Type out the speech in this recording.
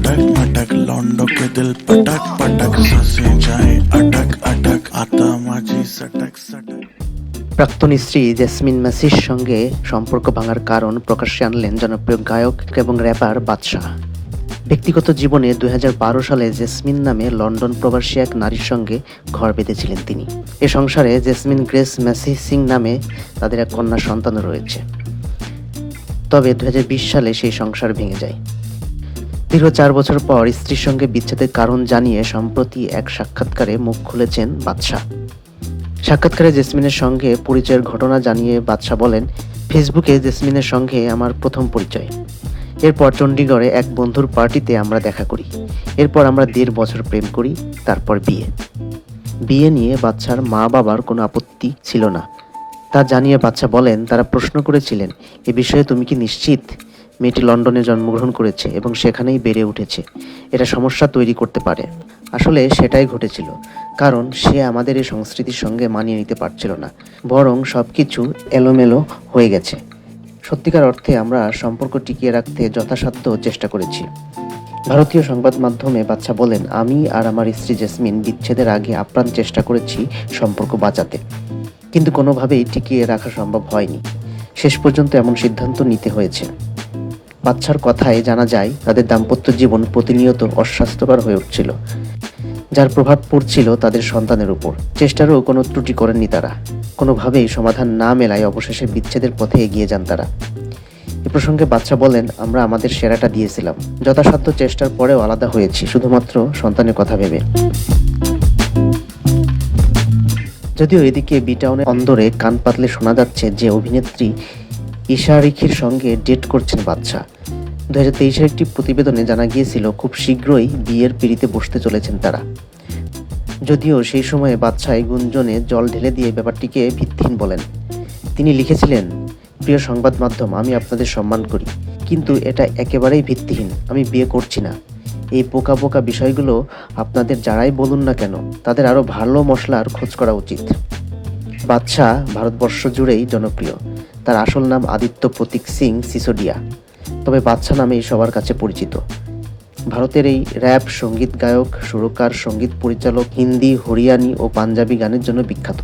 अटक मटक लौंडों के दिल पटक पटक सांसें जाए अटक अटक आता माझी सटक सटक। প্রাক্তন স্ত্রী জেসমিন মেসির সঙ্গে সম্পর্ক ভাঙার কারণ প্রকাশ্যে আনলেন জনপ্রিয় গায়ক এবং র্যাপার বাদশা। ব্যক্তিগত জীবনে 2012 সালে জেসমিন নামে লন্ডন প্রবাসী এক নারীর সঙ্গে ঘর বেঁধেছিলেন তিনি। এ সংসারে জেসমিন গ্রেস মেসি সিং নামে তাদের এক কন্যা সন্তানও রয়েছে। তবে 2020 সালে সেই সংসার ভেঙে যায়। দীর্ঘ 4 বছর পর স্ত্রীর সঙ্গে বিচ্ছেদের কারণ জানিয়ে সম্প্রতি এক সাক্ষাৎকারে মুখ খুলেছেন বাদশা। সাক্ষাৎকারে জেসমিনের সঙ্গে পরিচয়ের ঘটনা জানিয়ে বাদশা বলেন, ফেসবুকে জেসমিনের সঙ্গে আমার প্রথম পরিচয়। এরপর চণ্ডীগড়ে এক বন্ধুর পার্টিতে আমরা দেখা করি। এরপর আমরা 1.5 বছর প্রেম করি, তারপর বিয়ে নিয়ে বাদশার মা বাবার কোনো আপত্তি ছিল না। তা জানিয়ে বাদশা বলেন, তারা প্রশ্ন করেছিলেন, এ বিষয়ে তুমি কি নিশ্চিত? মেয়েটি লন্ডনে জন্মগ্রহণ করেছে এবং সেখানেই বেড়ে উঠেছে, এটা সমস্যা তৈরি করতে পারে। আসলে সেটাই ঘটেছিল, কারণ সে আমাদের এই সংস্কৃতির সঙ্গে মানিয়ে নিতে পারছিল না, বরং সব কিছু এলোমেলো হয়ে গেছে। সত্যিকার অর্থে আমরা সম্পর্ক টিকিয়ে রাখতে যথাসাধ্য চেষ্টা করেছি। ভারতীয় সংবাদ মাধ্যমে বাদশা বলেন, আমি আর আমার স্ত্রী জেসমিন বিচ্ছেদের আগে আপ্রাণ চেষ্টা করেছি সম্পর্ক বাঁচাতে, কিন্তু কোনোভাবেই টিকিয়ে রাখা সম্ভব হয়নি। শেষ পর্যন্ত এমন সিদ্ধান্ত নিতে হয়েছে। বাদশার কথায় জানা যায়, তাদের দাম্পত্য জীবন প্রতিনিয়ত অস্বাস্থ্যকর হয়ে উঠছিল, যার প্রভাব পড়ছিল তাদের সন্তানের উপর। চেষ্টারও কোনো ত্রুটি করেননি তারা। কোনোভাবেই সমাধান না মেলায় অবশেষে বিচ্ছেদের পথে এগিয়ে যান তারা। এ প্রসঙ্গে বাদশা বলেন, আমরা আমাদের সেরাটা দিয়েছিলাম, যথাসাধ্য চেষ্টার পরেও আলাদা হয়েছি শুধুমাত্র সন্তানের কথা ভেবে। যদিও এদিকে বিটাউনে অন্দরে কান পাতলে শোনা যাচ্ছে যে অভিনেত্রী ঈশা রিখির সঙ্গে ডেট করছেন বাদশা। 2023-এর একটি প্রতিবেদনে জানা গিয়েছিল, খুব শীঘ্রই বিয়ের পিঁড়িতে বসতে চলেছেন তারা। যদিও সেই সময়ে বাদশা এই গুঞ্জনে জল ঢেলে দিয়ে ব্যাপারটিকে ভিত্তিহীন বলেন। তিনি লিখেছিলেন, প্রিয় সংবাদ মাধ্যম, আমি আপনাদের সম্মান করি, কিন্তু এটা একেবারেই ভিত্তিহীন। আমি বিয়ে করছি না। এই বোকা বোকা বিষয়গুলো আপনাদের যারাই বলুন না কেন, তাদের আরও ভালো মশলার খোঁজ করা উচিত। বাদশা ভারতবর্ষ জুড়েই জনপ্রিয়। তার আসল নাম আদিত্য প্রতীক সিং সিসোডিয়া, তবে বাদশা নামেই সবার কাছে পরিচিত। ভারতের এই র্যাপ সঙ্গীত গায়ক, সুরকার, সঙ্গীত পরিচালক হিন্দি, হরিয়ানি ও পাঞ্জাবি গানের জন্য বিখ্যাত।